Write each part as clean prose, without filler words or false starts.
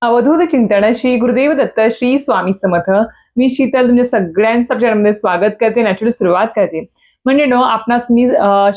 अवधूत चिंतन श्री गुरुदेव दत्त श्री स्वामी समर्थ. मी शीतल तुमच्या सगळ्यांचं चॅनलमध्ये स्वागत करते. नॅचरल सुरुवात करते. म्हणजे आपणास मी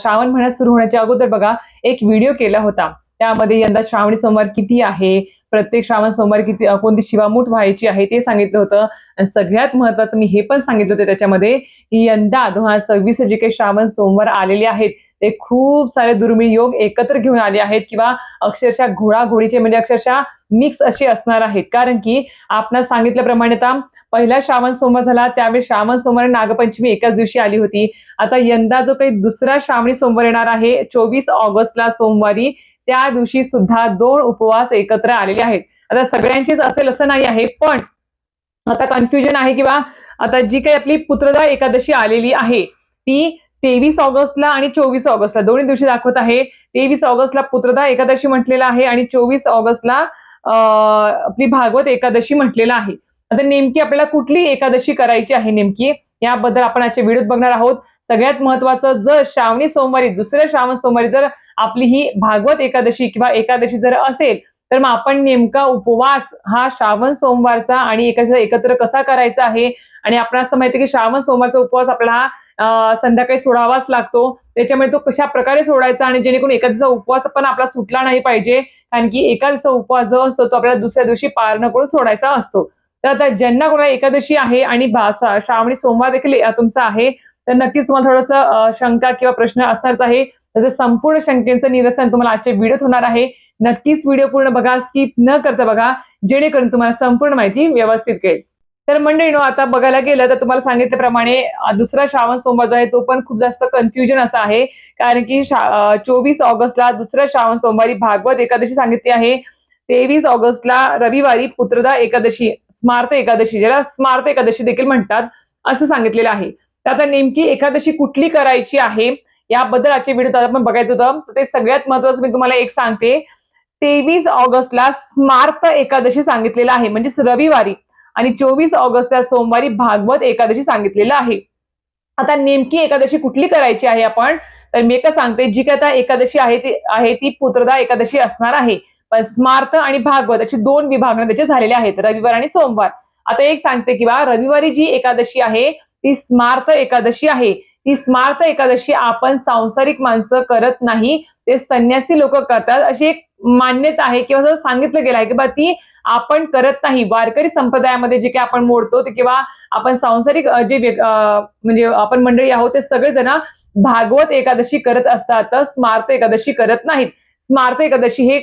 श्रावण महिना सुरू होण्याच्या अगोदर बघा एक व्हिडिओ केला होता. त्यामध्ये यंदा श्रावणी सोमवार किती आहे, प्रत्येक श्रावण सोमवार किती कोणती शिवामूठ व्हायची आहे ते सांगितलं होतं. आणि सगळ्यात महत्वाचं मी हे पण सांगितलं होतं त्याच्यामध्ये की यंदा 2026 जे काही श्रावण सोमवार आलेले आहेत ते खूप सारे दुर्मिळ योग एकत्र घेऊन आले आहेत किंवा अक्षरशः घोडाघोडीचे म्हणजे अक्षरशः मिक्स असे असणार आहेत. कारण की आपण सांगितल्याप्रमाणे आता पहिला श्रावण सोमवार झाला त्यावेळी श्रावण सोमवार नागपंचमी एकाच दिवशी आली होती. आता यंदा जो काही दुसरा श्रावणी सोमवार येणार आहे 24 ऑगस्टला सोमवारी, त्या दिवशी सुद्धा 2 उपवास एकत्र आलेले आहेत. आता सगळ्यांचीच असेल असं नाही आहे, पण आता कन्फ्युजन आहे किंवा आता जी काही आपली पुत्रदा एकादशी आलेली आहे ती 23 ऑगस्टला आणि 24 ऑगस्टला दोन्ही दिवशी दाखवत आहे. 23 ऑगस्टला पुत्रदा एकादशी म्हटलेलं आहे आणि 24 ऑगस्टला आपली भागवत एकादशी म्हटलेलं आहे. आता नेमकी आपल्याला कुठली एकादशी करायची आहे नेमकी याबद्दल आपण आजच्या व्हिडिओत बघणार आहोत. सगळ्यात महत्वाचं, जर श्रावणी सोमवारी दुसऱ्या श्रावण सोमवारी जर आपली ही भागवत एकादशी किंवा एकादशी जर असेल तर मग आपण नेमका उपवास हा श्रावण सोमवारचा आणि एकादशीचा एकत्र कसा करायचा आहे. आणि आपण असं माहिती की श्रावण सोमवारचा उपवास आपल्याला संध्याकाळी सोडावाच लागतो. त्याच्यामुळे तो कशा प्रकारे सोडायचा आणि जेणेकरून एकादशीचा उपवास पण आपला सुटला नाही पाहिजे. कारण की एकादशीचा उपवास जो असतो तो आपल्याला दुसऱ्या दिवशी पारणं करून सोडायचा असतो. तर आता ज्यांना कोणाला एकादशी आहे आणि श्रावणी सोमवार देखील तुमचा आहे तर नक्कीच तुम्हाला थोडंसं शंका किंवा प्रश्न असणारच आहे. तर संपूर्ण शंकेचं निरसन तुम्हाला आजच्या व्हिडिओत होणार आहे. नक्कीच व्हिडिओ पूर्ण बघा, स्किप न करता बघा, जेणेकरून तुम्हाला संपूर्ण माहिती व्यवस्थित कळेल. तर मंडळीनो, आता बघायला गेलं तर तुम्हाला सांगितल्याप्रमाणे दुसरा श्रावण सोमवार जो आहे तो पण खूप जास्त कन्फ्युजन असा आहे. कारण की 24 ऑगस्टला दुसऱ्या श्रावण सोमवारी भागवत एकादशी सांगितली आहे. 23 ऑगस्टला रविवारी पुत्रदा एकादशी, स्मार्त एकादशी, ज्याला स्मार्त एकादशी देखील म्हणतात, असं सांगितलेलं आहे. तर आता नेमकी एकादशी कुठली करायची आहे याबद्दल आजच्या व्हिडिओत आपण बघायचं होतं. ते सगळ्यात महत्वाचं मी तुम्हाला एक सांगते. 23 ऑगस्टला स्मार्त एकादशी सांगितलेलं आहे म्हणजेच रविवारी, आणि 24 ऑगस्टला सोमवारी भागवत एकादशी सांगितलेलं आहे. आता नेमकी एकादशी कुठली करायची आहे आपण, तर मी एकच सांगते, जी काय आता एकादशी आहे ती पुत्रदा एकादशी असणार आहे. पण स्मार्त आणि भागवत अशी 2 विभाग त्याचे झालेले आहेत, रविवार आणि सोमवार. आता एक सांगते किंवा रविवारी जी एकादशी आहे ती स्मार्त एकादशी आहे. ती स्मार्त एकादशी आपण सांसारिक माणसं करत नाही, ते संन्यासी लोक करतात अशी एक मान्यता आहे किंवा असं सांगितलं गेलं आहे की बा ती आपण करत नाही. वारकरी संप्रदायामध्ये जे काही आपण मोडतो ते किंवा आपण सांसारिक जे म्हणजे आपण मंडळी आहोत ते सगळेजण भागवत एकादशी करत असतात, तर स्मार्त एकादशी करत नाहीत. स्मार्त एकादशी हे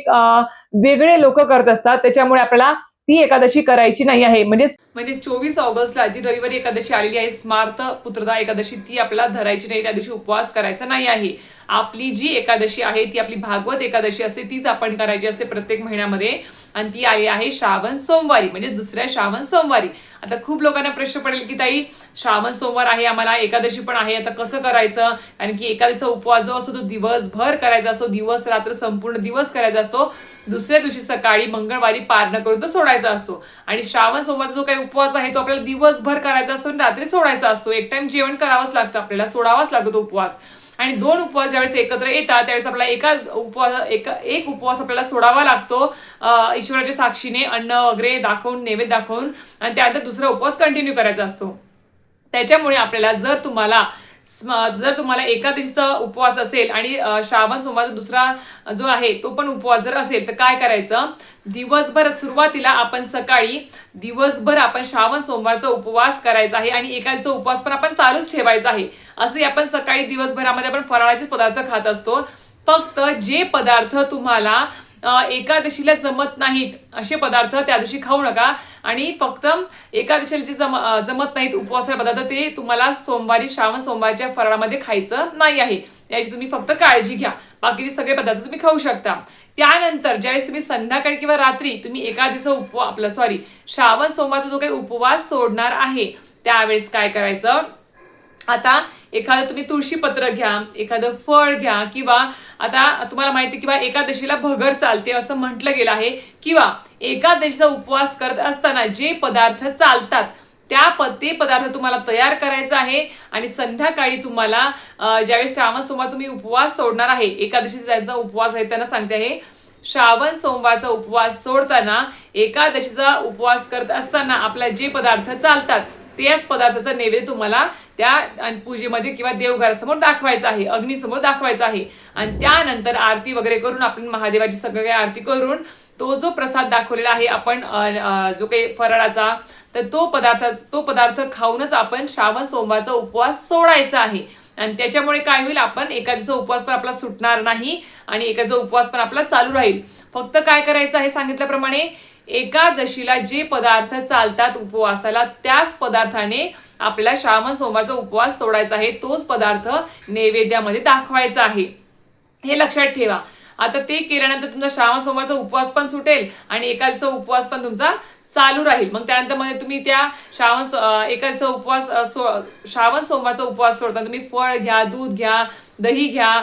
वेगळे लोक करत असतात, त्याच्यामुळे आपल्याला ती एकादशी करायची नाही आहे. म्हणजे 24 ऑगस्टला जी रविवारी एकादशी आलेली आहे स्मार्त पुत्रदा एकादशी, ती आपल्याला धरायची नाही, त्या दिवशी उपवास करायचा नाही आहे. आपली जी एकादशी आहे ती आपली भागवत एकादशी असते, तीच आपण करायची असते प्रत्येक महिन्यामध्ये. आणि ती आली आहे श्रावण सोमवारी म्हणजे दुसऱ्या श्रावण सोमवारी. आता खूप लोकांना प्रश्न पडेल की ताई श्रावण सोमवार आहे, आम्हाला एकादशी पण आहे, आता कसं करायचं. कारण की एकादशीचा उपवास जो असतो तो दिवसभर करायचा असतो, दिवस रात्र संपूर्ण दिवस करायचा असतो. दुसऱ्या दिवशी सकाळी मंगळवारी पारणं करून तो सोडायचा असतो. आणि श्रावण सोमवारचा जो काही उपवास आहे तो आपल्याला दिवसभर करायचा असतो आणि रात्री सोडायचा असतो. एक टाइम जेवण करावंच लागतं, आपल्याला सोडावाच लागतो तो उपवास. आणि 2 उपवास ज्यावेळेस एकत्र येतात त्यावेळेस आपल्याला एक उपवास आपल्याला सोडावा लागतो ईश्वराच्या साक्षीने, अन्न वगैरे दाखवून, नैवेद्य दाखवून, आणि त्यानंतर दुसरा उपवास कंटिन्यू करायचा असतो. त्याच्यामुळे आपल्याला जर तुम्हाला एकादशीचा उपवास असेल आणि श्रावण सोमवारचा दुसरा जो आहे तो पण उपवास जर असेल तर काय करायचं, दिवसभर सुरुवातीला आपण सकाळी दिवसभर आपण श्रावण सोमवारचा उपवास करायचा आहे आणि एकादशीचा उपवास पण आपण चालूच ठेवायचा आहे. असे आपण सकाळी दिवसभरामध्ये आपण फराळाचे पदार्थ खात असतो. फक्त जे पदार्थ तुम्हाला एकादशीला जमत नाहीत असे पदार्थ त्या दिवशी खाऊ नका. आणि फक्त एकादशीला जे जमत नाहीत उपवासाचे पदार्थ ते तुम्हाला सोमवारी श्रावण सोमवारच्या फराळामध्ये खायचं नाही आहे, याची तुम्ही फक्त काळजी घ्या. बाकीचे सगळे पदार्थ तुम्ही खाऊ शकता. त्यानंतर ज्यावेळेस तुम्ही संध्याकाळी किंवा रात्री तुम्ही एकादशीचा श्रावण सोमवारचा जो काही उपवास सोडणार आहे त्यावेळेस काय करायचं, आता एखादं तुम्ही तुळशी पत्र घ्या, एखादं फळ घ्या, किंवा आता तुम्हाला माहिती किंवा एकादशीला भगर चालते असं म्हटलं गेलं आहे, किंवा एकादशीचा उपवास करत असताना जे पदार्थ चालतात ते पदार्थ तुम्हाला तयार करायचा आहे. आणि संध्याकाळी तुम्हाला ज्यावेळेस श्रावण सोमवार तुम्ही उपवास सोडणार आहे, एकादशी ज्यांचा उपवास आहे त्यांना सांगते आहे, श्रावण सोमवारचा उपवास सोडताना एकादशीचा उपवास करत असताना आपल्या जे पदार्थ चालतात त्याच पदार्थाचा नैवेद्य तुम्हाला त्या पूजेमध्ये किंवा देवघरासमोर दाखवायचा आहे, अग्नीसमोर दाखवायचा आहे. आणि त्यानंतर आरती वगैरे करून आपण महादेवाची सगळी आरती करून तो जो प्रसाद दाखवलेला आहे आपण जो काही फराळाचा, तर तो पदार्थ खाऊनच आपण श्रावण सोमवारचा उपवास सोडायचा आहे. आणि त्याच्यामुळे काय होईल, आपण एखाद्याचा उपवास पण आपला सुटणार नाही आणि एखाद्याचा उपवास पण आपला चालू राहील. फक्त काय करायचं आहे सांगितल्याप्रमाणे एकादशीला जे पदार्थ चालतात उपवासाला त्याच पदार्थाने आपल्याला श्रावण सोमवारचा उपवास सोडायचा आहे, तोच पदार्थ नैवेद्यामध्ये दाखवायचा आहे. हे लक्षात ठेवा. आता ते केल्यानंतर तुमचा श्रावण सोमवारचा उपवास पण सुटेल आणि एकादशीचा उपवास पण तुमचा चालू राहील. मग त्यानंतर मध्ये तुम्ही त्या एकादशीचा उपवास श्रावण सोमवारचा उपवास सोडताना तुम्ही फळ घ्या, दूध घ्या, दही घ्या,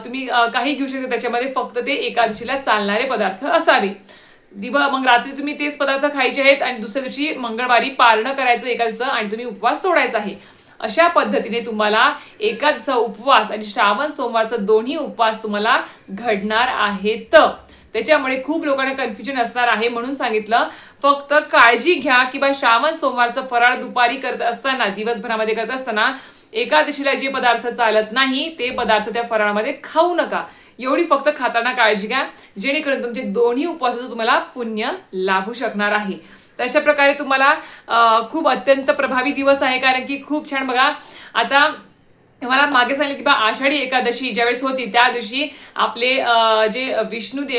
तुम्ही काही घेऊ शकता. त्याच्यामध्ये फक्त ते एकादशीला चालणारे पदार्थ असावे. मग रात्री तुम्ही तेच पदार्थ खायचे आहेत आणि दुसऱ्या दिवशी मंगळवारी पारणं करायचं एकादशीचं आणि तुम्ही उपवास सोडायचा आहे. अशा पद्धतीने तुम्हाला एकादशीचा उपवास आणि श्रावण सोमवारचा दोन्ही उपवास तुम्हाला घडणार आहेत. त्याच्यामुळे खूप लोकांना कन्फ्युजन असणार आहे, म्हणून सांगितलं. फक्त काळजी घ्या की बा श्रावण सोमवारचा फराळ दुपारी करत असताना, दिवसभरामध्ये करत असताना एकादशीला जे पदार्थ चालत नाही ते पदार्थ त्या फराळामध्ये खाऊ नका. एवढी फक्त खाताना काळजी घ्या, जेणेकरून तुमचे दोन्ही उपवासाचं तुम्हाला पुण्य लाभू शकणार आहे. तशा प्रकारे तुम्हाला खूप अत्यंत प्रभावी दिवस आहे. कारण की खूप छान बघा, आता मला मागे सांगितलं की बा आषाढी एकादशी ज्यावेळेस होती त्या दिवशी आपले जे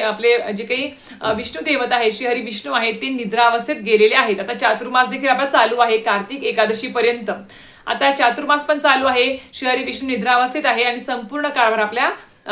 आपले जे काही विष्णू देवता आहे, श्रीहरी विष्णू आहेत, ते निद्रावस्थेत गेलेले आहेत. आता चातुर्मास देखील आपला चालू आहे कार्तिक एकादशी पर्यंत. आता चातुर्मास पण चालू आहे, श्रीहरी विष्णू निद्रावस्थेत आहे आणि संपूर्ण कारभार आपल्या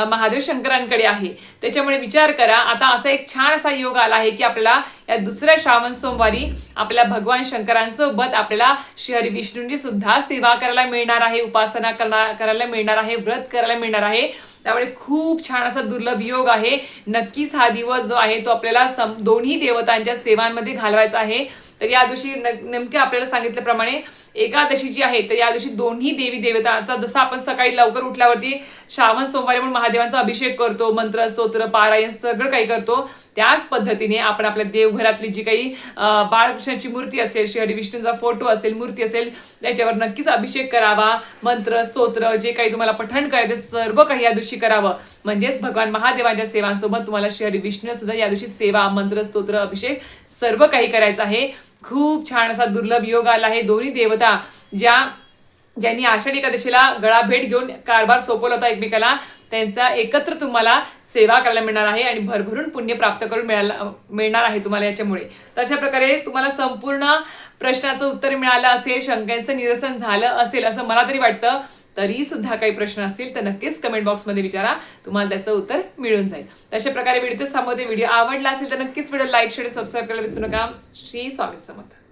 महादेव शंकरांकडे आहे. त्याच्यामुळे विचार करा, आता असा एक छान असा योग आला आहे की आपल्याला या दुसऱ्या श्रावण सोमवारी आपल्या भगवान शंकरांसोबत आपल्याला श्रीहरी विष्णूंची सुद्धा सेवा करायला मिळणार आहे, उपासना करायला मिळणार आहे, व्रत करायला मिळणार आहे. त्यामुळे खूप छान असा दुर्लभ योग आहे. नक्कीच हा दिवस जो आहे तो आपल्याला दोन्ही देवतांच्या सेवांमध्ये घालवायचा आहे. तर या दिवशी नेमके आपल्याला सांगितल्याप्रमाणे एकादशी जी आहे तर या दिवशी दोन्ही देवी देवतांचा, जसं आपण सकाळी लवकर उठल्यावरती श्रावण सोमवारी म्हणून महादेवांचा अभिषेक करतो, मंत्र स्तोत्र पारायण सगळं काही करतो, त्याच पद्धतीने आपण आपल्या देवघरातली जी काही बाळकृष्णाची मूर्ती असेल, श्री विष्णूंचा फोटो असेल, मूर्ती असेल, त्याच्यावर नक्कीच अभिषेक करावा. मंत्र स्तोत्र जे काही तुम्हाला पठण करायचं सर्व काही या दिवशी करावं. म्हणजेच भगवान महादेवांच्या सेवांसोबत तुम्हाला श्री विष्णू सुद्धा या दिवशी सेवा, मंत्र स्तोत्र, अभिषेक सर्व काही करायचं आहे. खूप छान असा दुर्लभ योग आला आहे. दोन्ही देवता ज्यांनी आषाढी एकादशीला गळा भेट घेऊन कारभार सोपवला होता एकमेकाला, त्यांचा एकत्र तुम्हाला सेवा करायला मिळणार आहे आणि भरभरून पुण्य प्राप्त करून मिळणार आहे तुम्हाला याच्यामुळे. तर अशा प्रकारे तुम्हाला संपूर्ण प्रश्नाचं उत्तर मिळालं असेल, शंकांचं निरसन झालं असेल असं मला तरी वाटतं. तरी सुद्धा काही प्रश्न असतील तर नक्कीच कमेंट बॉक्समध्ये विचारा, तुम्हाला त्याचं उत्तर मिळून जाईल. तशा प्रकारे व्हिडिओ थांबवते. व्हिडिओ आवडला असेल तर नक्कीच व्हिडिओ लाईक, शेअर, सबस्क्राईब करायला विसरू नका. श्री स्वामी समर्थ.